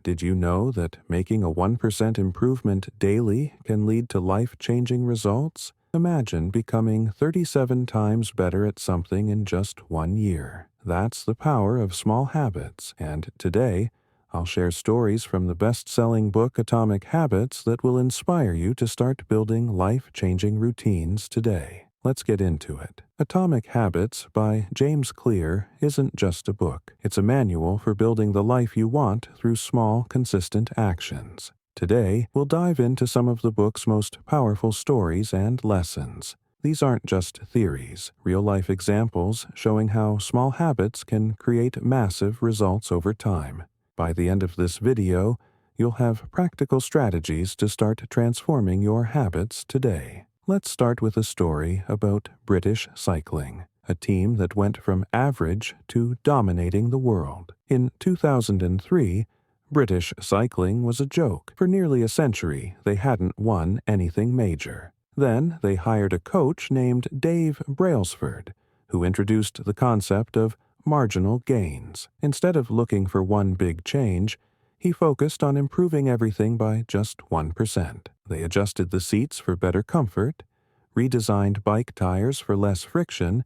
Did you know that making a 1% improvement daily can lead to life-changing results? Imagine becoming 37 times better at something in just 1 year. That's the power of small habits, and today, I'll share stories from the best-selling book Atomic Habits that will inspire you to start building life-changing routines today. Let's get into it. Atomic Habits by James Clear isn't just a book. It's a manual for building the life you want through small, consistent actions. Today, we'll dive into some of the book's most powerful stories and lessons. These aren't just theories, real-life examples showing how small habits can create massive results over time. By the end of this video, you'll have practical strategies to start transforming your habits today. Let's start with a story about British cycling, a team that went from average to dominating the world. In 2003, British cycling was a joke. For nearly a century, they hadn't won anything major. Then they hired a coach named Dave Brailsford, who introduced the concept of marginal gains. Instead of looking for one big change, he focused on improving everything by just 1%. They adjusted the seats for better comfort, redesigned bike tires for less friction,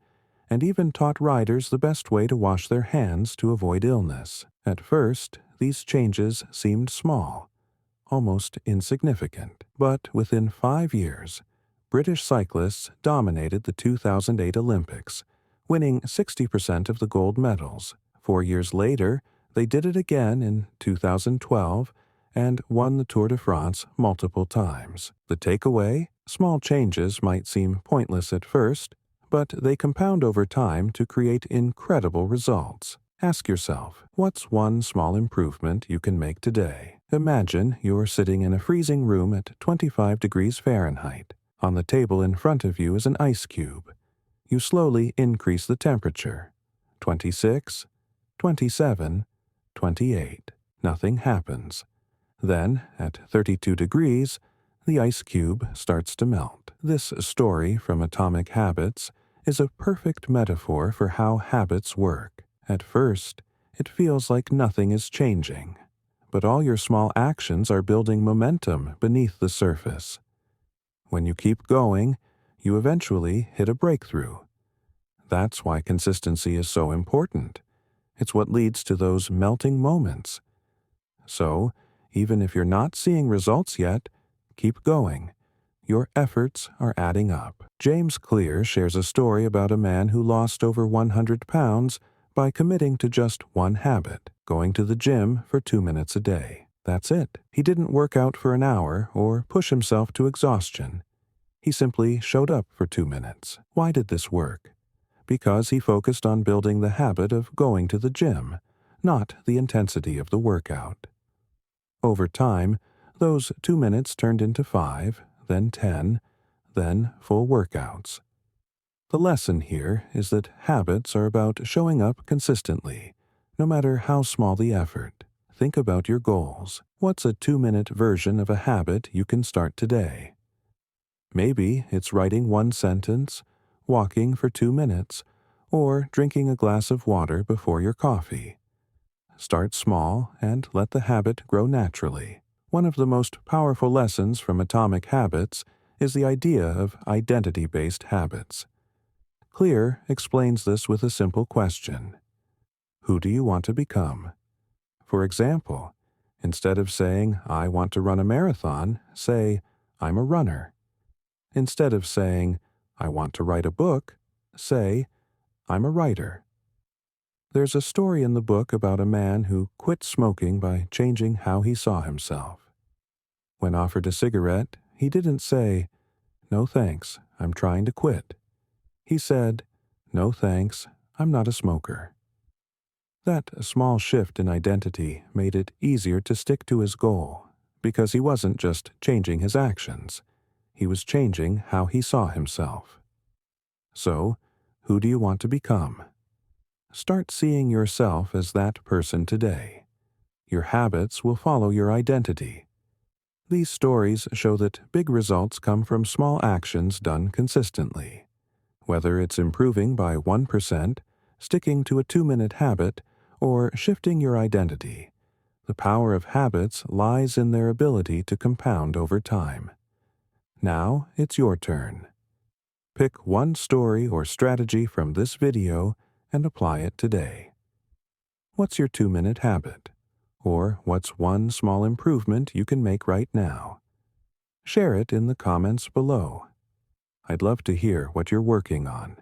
and even taught riders the best way to wash their hands to avoid illness. At first, these changes seemed small, almost insignificant. But within 5 years, British cyclists dominated the 2008 Olympics, winning 60% of the gold medals. 4 years later, they did it again in 2012 and won the Tour de France multiple times. The takeaway? Small changes might seem pointless at first, but they compound over time to create incredible results. Ask yourself, what's one small improvement you can make today? Imagine you're sitting in a freezing room at 25 degrees Fahrenheit. On the table in front of you is an ice cube. You slowly increase the temperature. 26, 27, 28. Nothing happens. Then, at 32 degrees, the ice cube starts to melt. This story from Atomic Habits is a perfect metaphor for how habits work. At first, it feels like nothing is changing, but all your small actions are building momentum beneath the surface. When you keep going, you eventually hit a breakthrough. That's why consistency is so important. It's what leads to those melting moments. So, even if you're not seeing results yet, keep going. Your efforts are adding up. James Clear shares a story about a man who lost over 100 pounds by committing to just one habit, going to the gym for 2 minutes a day. That's it. He didn't work out for an hour or push himself to exhaustion. He simply showed up for 2 minutes. Why did this work? Because he focused on building the habit of going to the gym, not the intensity of the workout. Over time, those 2 minutes turned into 5, then 10, then full workouts. The lesson here is that habits are about showing up consistently, no matter how small the effort. Think about your goals. What's a 2-minute version of a habit you can start today? Maybe it's writing one sentence, walking for 2 minutes, or drinking a glass of water before your coffee. Start small and let the habit grow naturally. One of the most powerful lessons from Atomic Habits is the idea of identity-based habits. Clear explains this with a simple question. Who do you want to become? For example, instead of saying, "I want to run a marathon," say, "I'm a runner." Instead of saying, "I want to write a book," say, "I'm a writer." There's a story in the book about a man who quit smoking by changing how he saw himself. When offered a cigarette, he didn't say, "No thanks, I'm trying to quit." He said, "No thanks, I'm not a smoker." That small shift in identity made it easier to stick to his goal, because he wasn't just changing his actions. He was changing how he saw himself. So, who do you want to become? Start seeing yourself as that person today. Your habits will follow your identity. These stories show that big results come from small actions done consistently. Whether it's improving by 1%, sticking to a 2-minute habit, or shifting your identity, The power of habits lies in their ability to compound over time. Now it's your turn. Pick one story or strategy from this video and apply it today. What's your 2-minute habit? Or what's one small improvement you can make right now? Share it in the comments below. I'd love to hear what you're working on.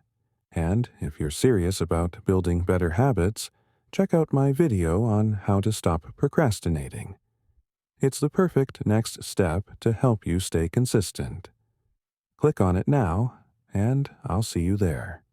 And if you're serious about building better habits, check out my video on how to stop procrastinating. It's the perfect next step to help you stay consistent. Click on it now, and I'll see you there.